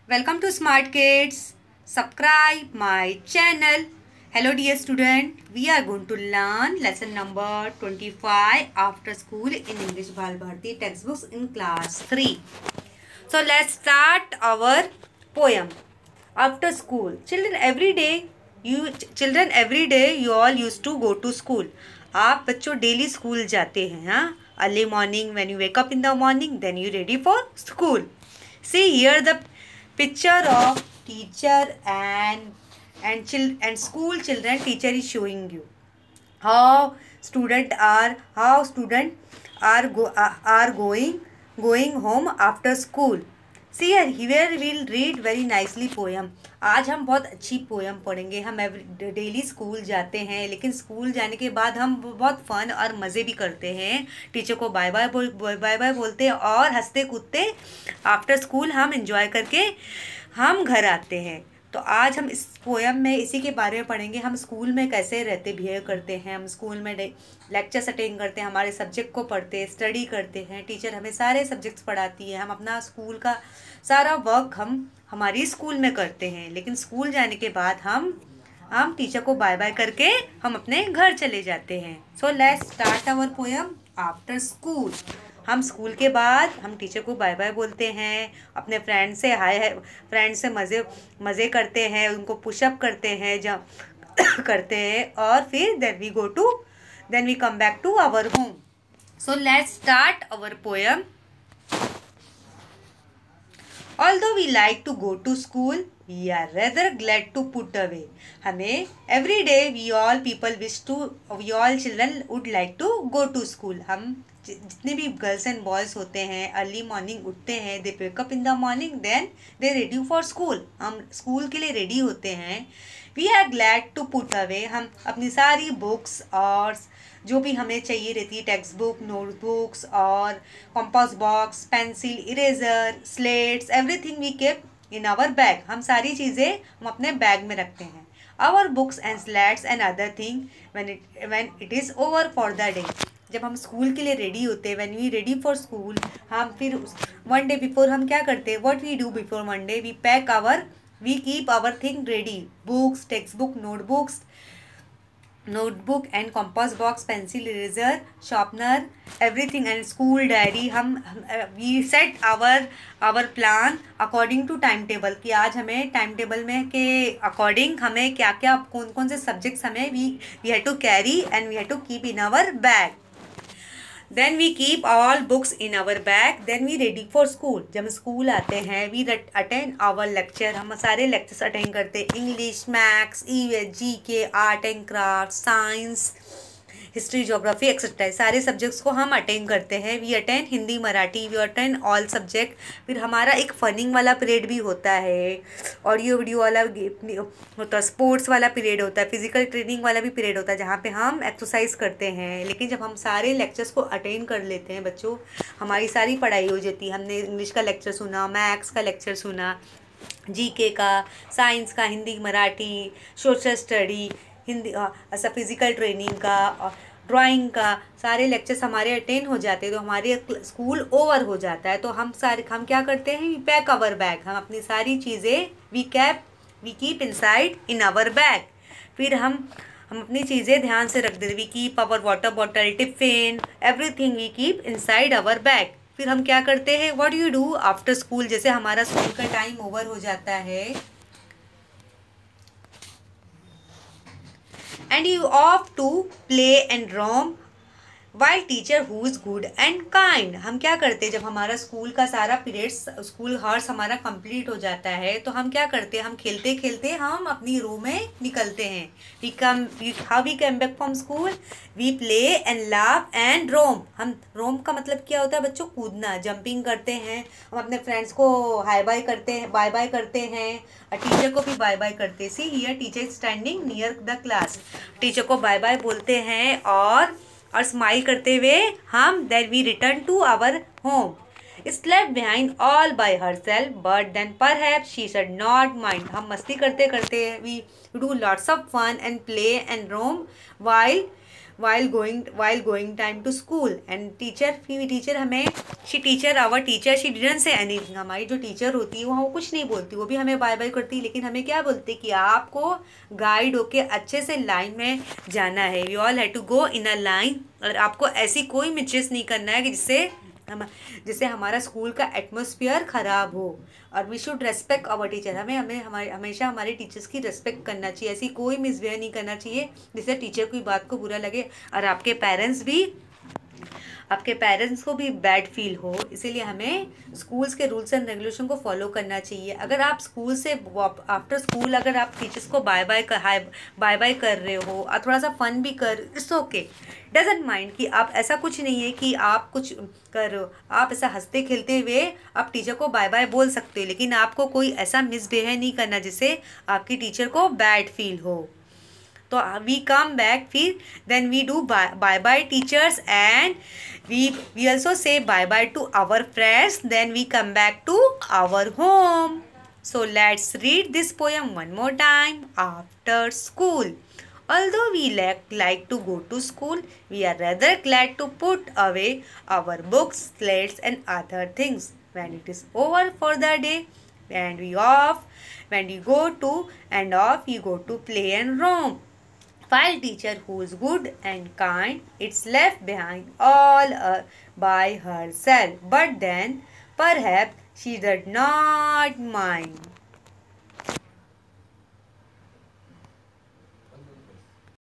Welcome to Smart Kids. Subscribe my channel. Hello dear student. We are going to learn lesson number 25 after school in English Bal Bharti textbooks in class 3. So let's start our poem. After school. Children every day you all used to go to school. आप बच्चों daily school जाते हैं. हाँ, early morning when you wake up in the morning, then you ready for school. See here the picture of teacher and school children. Teacher is showing you how student are going home after school. See here we'll read very nicely poem. आज हम बहुत अच्छी poem पढ़ेंगे. हम daily school जाते हैं, लेकिन school जाने के बाद हम बहुत फन और मज़े भी करते हैं. टीचर को बाय बाय बोलते हैं और हंसते कूदते आफ्टर स्कूल हम एंजॉय करके हम घर आते हैं. तो आज हम इस पोएम में इसी के बारे में पढ़ेंगे. हम स्कूल में कैसे रहते बिहेव करते हैं. हम स्कूल में लेक्चर्स अटेंड करते हैं, हमारे सब्जेक्ट को पढ़ते हैं, स्टडी करते हैं. टीचर हमें सारे सब्जेक्ट्स पढ़ाती है. हम अपना स्कूल का सारा वर्क हम हमारी स्कूल में करते हैं, लेकिन स्कूल जाने के बाद हम टीचर को बाय बाय करके हम अपने घर चले जाते हैं. So let's start our poem after school. हम स्कूल के बाद हम टीचर को बाय बाय बोलते हैं, अपने फ्रेंड से मज़े करते हैं, उनको पुशअप करते हैं, जब करते हैं, और फिर then we come back to our home. So let's start our poem. Although we like to go to school, we are rather glad to put away. हमें every day we all children would like to go to school. हम जितने भी girls and boys होते हैं early morning उठते हैं. They wake up in the morning, then they ready for school. हम school के लिए रेडी होते हैं. We are glad to put away. हम अपनी सारी बुक्स और जो भी हमें चाहिए रहती है, टेक्स्ट बुक, नोटबुक्स और compass box, pencil, eraser, slates, everything we keep in our bag. हम सारी चीज़ें हम अपने बैग में रखते हैं. Our books and slates and other thing when it is over for the day. जब हम स्कूल के लिए रेडी होते हैं, when we ready for school, हम फिर वन डे बिफोर हम क्या करते हैं, what we do before one day, we keep our thing ready. Books, textbook, notebook and compass box, pencil, eraser, sharpener, everything, and school diary. We set our plan according to time table कि आज हमें time table में के according हमें क्या क्या कौन से सब्जेक्ट्स हमें we had to carry and we had to keep in our bag. Then we keep all books in our bag. Then we ready for school. जब हम स्कूल आते हैं we attend our lecture. हम सारे lectures attend करते हैं. English, maths, EVS, GK, art and craft, science, history, geography, etcetera. सारे subjects को हम अटेंड करते हैं. We attend Hindi, Marathi, we attend all subject. फिर हमारा एक फनिंग वाला पीरियड भी होता है, ऑडियो वीडियो वाला होता है, स्पोर्ट्स वाला पीरियड होता है, फिजिकल ट्रेनिंग वाला भी पीरियड होता है, जहाँ पे हम एक्सरसाइज करते हैं. लेकिन जब हम सारे लेक्चर्स को अटेंड कर लेते हैं बच्चों, हमारी सारी पढ़ाई हो जाती है. हमने इंग्लिश का लेक्चर सुना, मैथ्स का लेक्चर सुना, GK का, साइंस का, हिंदी, मराठी, सोशल स्टडी, हिंदी, ऐसा फिज़िकल ट्रेनिंग का और ड्राइंग का, सारे लेक्चर्स हमारे अटेंड हो जाते हैं. तो हमारे स्कूल ओवर हो जाता है. तो हम क्या करते हैं, वी पैक आवर बैग. हम अपनी सारी चीज़ें we keep inside in our bag. फिर हम अपनी चीज़ें ध्यान से रख देते. We keep our water bottle, tiffin, everything we keep inside our bag. फिर हम क्या करते हैं, what you do after school. जैसे हमारा स्कूल का टाइम ओवर हो जाता है and you off to play and roam while teacher who is good and kind. हम क्या करते हैं, जब हमारा स्कूल का सारा पीरियड्स, स्कूल हॉर्स हमारा कंप्लीट हो जाता है, तो हम क्या करते हैं, हम खेलते खेलते हम अपनी रूम में निकलते हैं. how we come back from school, we play and laugh and roam. हम रोम का मतलब क्या होता है बच्चों, कूदना, जंपिंग करते हैं. हम अपने फ्रेंड्स को बाय बाय करते हैं, और टीचर को भी बाय बाय करते हैं. See here teacher standing near the class. Teacher को बाय बाय बोलते हैं और स्माइल करते हुए हम then we return to our home. Slept behind all by herself but then perhaps she should not mind. हम मस्ती करते करते we do lots of fun and play and roam while going time to school. And teacher हमें our teacher she didn't say anything. हमारी जो teacher होती है वो कुछ नहीं बोलती, वो भी हमें बाय बाय करती है, लेकिन हमें क्या बोलते कि आपको गाइड होके अच्छे से लाइन में जाना है. We all have to go in a line. और आपको ऐसी कोई मिस्टेक नहीं करना है कि जिससे हमारा स्कूल का एटमोसफियर ख़राब हो. और we should respect our teacher. हमेशा हमारे टीचर्स की रेस्पेक्ट करना चाहिए. ऐसी कोई मिसबिहेव नहीं करना चाहिए जिससे टीचर की बात को बुरा लगे और आपके पेरेंट्स को भी बैड फील हो. इसीलिए हमें स्कूल्स के रूल्स एंड रेगुलेशन को फॉलो करना चाहिए. अगर आप स्कूल से आफ्टर स्कूल अगर आप टीचर्स को बाय बाय कर रहे हो और थोड़ा सा फन भी इट्स ओके, डजेंट माइंड कि आप ऐसा कुछ नहीं है कि आप कुछ कर रहे हो. आप ऐसा हंसते खेलते हुए आप टीचर को बाय बाय बोल सकते हो, लेकिन आपको कोई ऐसा मिसबिहेव नहीं करना जिससे आपकी टीचर को बैड फील हो. तो वी कम बैक, फिर then we do bye bye teachers and we also say bye bye to our friends. Then we come back to our home. So let's read this poem one more time. After school, although we like to go to school, we are rather glad to put away our books, slates and other things when it is over for the day. When we go to play and roam. While teacher who is good and kind, it's left behind all by herself. But then, perhaps she did not mind.